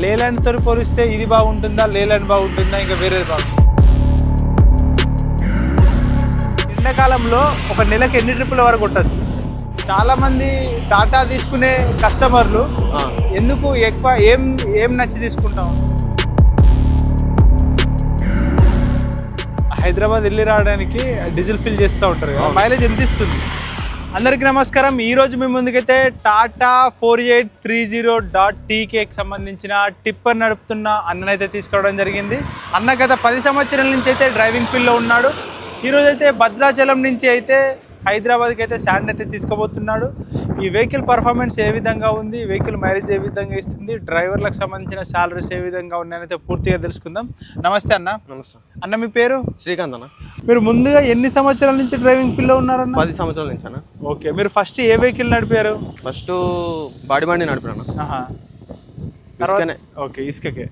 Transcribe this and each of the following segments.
లేలాండ్తో పోలిస్తే ఇది బాగుంటుందా, లేలాండ్ బాగుంటుందా, ఇంకా వేరేది బాగుంటుందా? ఎండాకాలంలో ఒక నెలకు ఎన్ని ట్రిప్పుల వరకు కొట్టచ్చు? చాలామంది టాటా తీసుకునే కస్టమర్లు ఎందుకు ఎక్కువ ఏం నచ్చి తీసుకుంటాం? హైదరాబాద్ వెళ్ళి రావడానికి డీజిల్ ఫిల్ చేస్తూ ఉంటారు కదా, మైలేజ్ ఎంత ఇస్తుంది? అందరికీ నమస్కారం. ఈరోజు మీ ముందుకైతే టాటా 4830.TKకి సంబంధించిన టిప్పర్ నడుపుతున్న అన్ననైతే తీసుకురావడం జరిగింది. అన్న గత 10 సంవత్సరాల నుంచి అయితే డ్రైవింగ్ ఫీల్డ్లో ఉన్నాడు. ఈరోజు అయితే భద్రాచలం నుంచి అయితే హైదరాబాద్కి అయితే శాండ్ అయితే తీసుకుపోతున్నాడు. ఈ వెహికల్ పర్ఫార్మెన్స్ ఏ విధంగా ఉంది, వెహికల్ మైలేజ్ ఏ విధంగా ఇస్తుంది, డ్రైవర్లకు సంబంధించిన శాలరీస్ ఏ విధంగా ఉన్నాయనైతే పూర్తిగా తెలుసుకుందాం. నమస్తే అన్న. నమస్తే అన్న, మీ పేరు? శ్రీకాంత్ అన్న. మీరు ముందుగా ఎన్ని సంవత్సరాల నుంచి డ్రైవింగ్ ఫీల్డ్లో ఉన్నారన్న? 10 సంవత్సరాల నుంచి అన్న. ఓకే, మీరు ఫస్ట్ ఏ వెహికల్ నడిపారు? ఫస్ట్ బాడీ బండి నడిపాను. ఓకే, ఇసుకకే.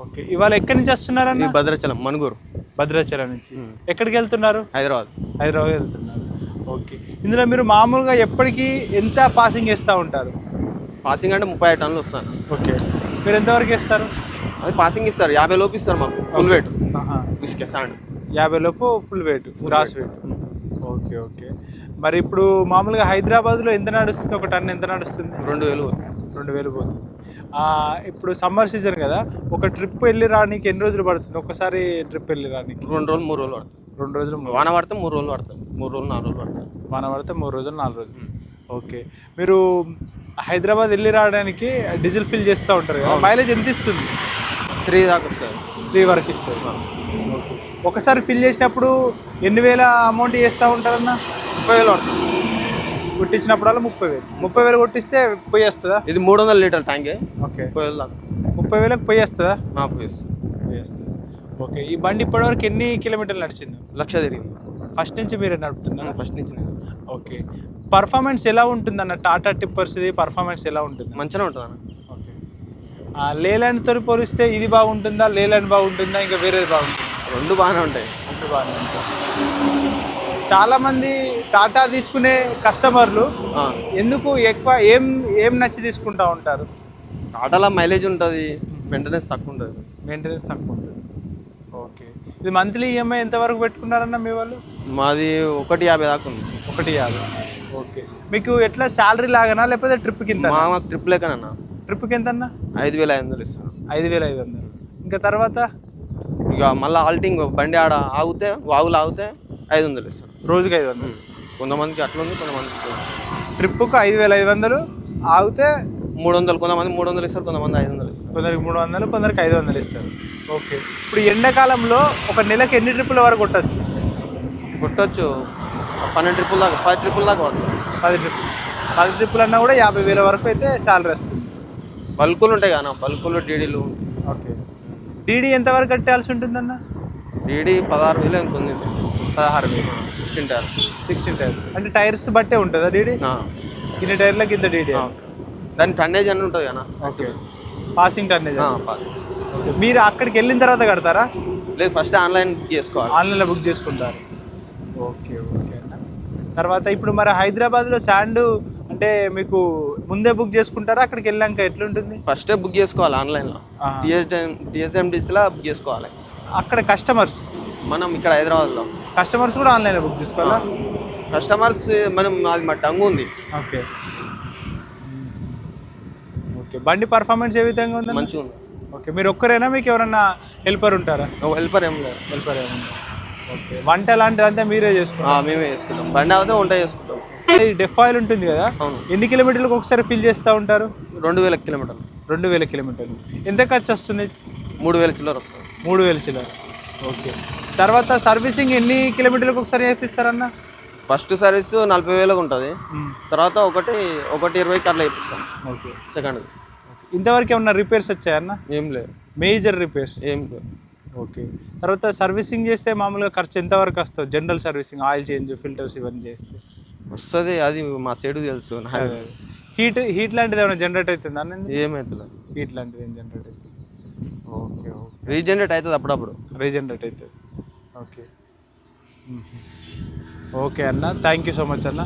ఓకే, ఇవాళ ఎక్కడి నుంచి వస్తున్నారన్న? భద్రాచలం, మనుగూరు. భద్రాచలం నుంచి ఎక్కడికి వెళ్తున్నారు? హైదరాబాద్ వెళ్తున్నారు. ఓకే, ఇందులో మీరు మామూలుగా ఎప్పటికీ ఎంత పాసింగ్ వేస్తూ ఉంటారు? పాసింగ్ అంటే 35 టన్నులు వస్తాను. ఓకే, మీరు ఎంతవరకు వేస్తారు? అది పాసింగ్ ఇస్తారు, 50 లోపు ఇస్తారు మాకు ఫుల్ వెయిట్. ఇసుక శాండ్ 50 లోపు full weight, gross weight. Okay okay, మరి ఇప్పుడు మామూలుగా హైదరాబాద్లో ఎంత నడుస్తుంది? ఒక టన్ ఎంత నడుస్తుంది? 2000 పోతుంది. ఇప్పుడు సమ్మర్ సీజన్ కదా, ఒక ట్రిప్ వెళ్ళి రానికి ఎన్ని రోజులు పడుతుంది? ఒకసారి ట్రిప్ వెళ్ళి రానికి 2 రోజులు 3 రోజులు పడుతుంది. 2 రోజులు. వాన పడితే 3 రోజులు పడుతుంది. 3 రోజులు 4 రోజులు పడుతుంది. వాన పడితే 3 రోజులు 4 రోజులు. ఓకే, మీరు హైదరాబాద్ వెళ్ళి రావడానికి డీజిల్ ఫిల్ చేస్తూ ఉంటారు కదా, మైలేజ్ ఎంత ఇస్తుంది? 3 దాకా వస్తుంది. 3 వరకు ఇస్తుంది. ఓకే, ఒకసారి ఫిల్ చేసినప్పుడు ఎన్ని వేల అమౌంట్ చేస్తూ ఉంటారన్న? 30,000 పడుతుంది. కొట్టించినప్పుడల్లా 30,000 కొట్టిస్తే పొయ్యి వస్తుందా? ఇది 300 లీటర్ ట్యాంకే. ఓకే, 30,000 దాకా. 30,000కి పొయ్యి వస్తుందా? పొయ్యి వస్తుంది. ఓకే, ఈ బండి ఇప్పటివరకు ఎన్ని కిలోమీటర్లు నడిచింది? 1,00,000 తిరిగింది. ఫస్ట్ నుంచి మీరే నడుపుతున్నారు? ఫస్ట్ నుంచి. ఓకే, పర్ఫార్మెన్స్ ఎలా ఉంటుంది అన్న? టాటా టిప్పర్స్ది పర్ఫార్మెన్స్ ఎలా ఉంటుంది? మంచిగా ఉంటుంది అన్న. ఓకే, లేలాండ్తో పోలిస్తే ఇది బాగుంటుందా, లేలాండ్ బాగుంటుందా, ఇంకా వేరేది బాగుంటుందా? రెండు బాగానే ఉంటాయి. చాలామంది టాటా తీసుకునే కస్టమర్లు ఎందుకు ఎక్కువ ఏం నచ్చి తీసుకుంటూ ఉంటారు? టాటాలో మైలేజ్ ఉంటుంది, మెయింటెనెన్స్ తక్కువ ఉంటుంది. ఓకే, ఇది మంత్లీ ఈఎంఐ ఎంతవరకు పెట్టుకున్నారన్న మీ వాళ్ళు? మాది 150 దాకా ఉంది. 150. ఓకే, మీకు ఎట్లా శాలరీ లాగానా లేకపోతే ట్రిప్ కింద? మాకు ట్రిప్ లేకనన్నా. ట్రిప్కి ఎంత అన్న? 5,500 ఇస్తాను. 5,500. ఇంకా తర్వాత ఇక మళ్ళీ ఆల్టింగ్ బండి ఆడ ఆగితే, వాగులు ఆగితే 500 ఇస్తాను. రోజుకి 500. కొంతమందికి అట్లా ఉంది, కొంతమందికి ట్రిప్కు 5,500, ఆగితే 300. కొంతమంది 300 ఇస్తారు, కొంతమంది 500 ఇస్తారు. కొందరికి 300, కొందరికి 500 ఇస్తారు. ఓకే, ఇప్పుడు ఎండాకాలంలో ఒక నెలకు ఎన్ని ట్రిప్పుల వరకు కొట్టచ్చు? 12 ట్రిప్పుల దాకా, 10 ట్రిప్పుల దాకా పడుతుంది. 10 ట్రిప్పులు అన్నా కూడా 50,000 వరకు అయితే శాలరీ వస్తుంది. బల్కులు ఉంటాయి కదా, బల్కులు డీడీలు. ఓకే, డీడీ ఎంతవరకు కట్టాల్సి ఉంటుందన్న? డీడీ 16,000 ఎంత ఉంది? 16,000. 16 టైర్ అంటే టైర్స్ బట్టే ఉంటుందా డీడీ? ఇన్ని టైర్లకి ఇంత డీడీ. దాని టన్నేజ్ అని ఉంటుంది కదా. Okay, passing tonnage. Passing. Okay, మీరు అక్కడికి వెళ్ళిన తర్వాత కడతారా? లేదు, ఫస్ట్ ఆన్లైన్ బుక్ చేసుకోవాలి. ఆన్లైన్లో బుక్ చేసుకుంటారు. ఓకే ఓకే అన్న. తర్వాత ఇప్పుడు మరి హైదరాబాద్లో శాండ్ అంటే మీకు ముందే బుక్ చేసుకుంటారా? అక్కడికి వెళ్ళాక ఎట్లుంటుంది? ఫస్టే బుక్ చేసుకోవాలి ఆన్లైన్లో. TSMDCలో బుక్ చేసుకోవాలి. అక్కడ కస్టమర్స్, మనం ఇక్కడ హైదరాబాద్లో కస్టమర్స్ కూడా ఆన్లైన్లో బుక్ చేసుకోవాలా? కస్టమర్స్ అది మా టంగు ఉంది. ఓకే ఓకే, బండి పర్ఫార్మెన్స్ ఏ విధంగా ఉంది? మంచిగా ఉంది. ఓకే, మీరు ఒక్కరేనా, మీకు ఎవరన్నా హెల్పర్ ఉంటారా? హెల్పర్ ఏం లేదు. ఓకే, వంట లాంటిదంతా మీరే చేసుకుంటాం? మేమే చేసుకుంటాం. బండి అవుతే వంట చేసుకుంటాం. డెఫ్ ఆయిల్ ఉంటుంది కదా, ఎన్ని కిలోమీటర్లకు ఒకసారి ఫిల్ చేస్తూ ఉంటారు? 2,000 కిలోమీటర్లు. 2,000 కిలోమీటర్లు. ఎంత ఖర్చు వస్తుంది? 3,000 చిల్లర వస్తుంది. 3,000 చిల్లర. ఓకే, తర్వాత సర్వీసింగ్ ఎన్ని కిలోమీటర్లకు ఒకసారి చేపిస్తారన్న? ఫస్ట్ సర్వీస్ 40,000 ఉంటుంది. తర్వాత 1,20,000 అట్లా చేపిస్తాం. Okay, second. ఇంతవరకు ఏమన్నా రిపేర్స్ వచ్చాయన్న? ఏం లేదు, మేజర్ రిపేర్స్ ఏం లేదు. ఓకే, తర్వాత సర్వీసింగ్ చేస్తే మామూలుగా ఖర్చు ఎంతవరకు వస్తుంది? General servicing, oil change, filters ఇవన్నీ చేస్తే వస్తుంది. అది మా సైడ్ తెలుసు. హీట్ లాంటిది ఏమైనా జనరేట్ అవుతుందా? ఏమవుతుంది? హీట్ లాంటిది ఏం జనరేట్ అవుతుంది? ఓకే ఓకే, రీజనరేట్ అవుతుంది అప్పుడప్పుడు. రీజనరేట్ అవుతుంది. ఓకే ఓకే అన్న, థ్యాంక్ యూ సో మచ్ అన్న.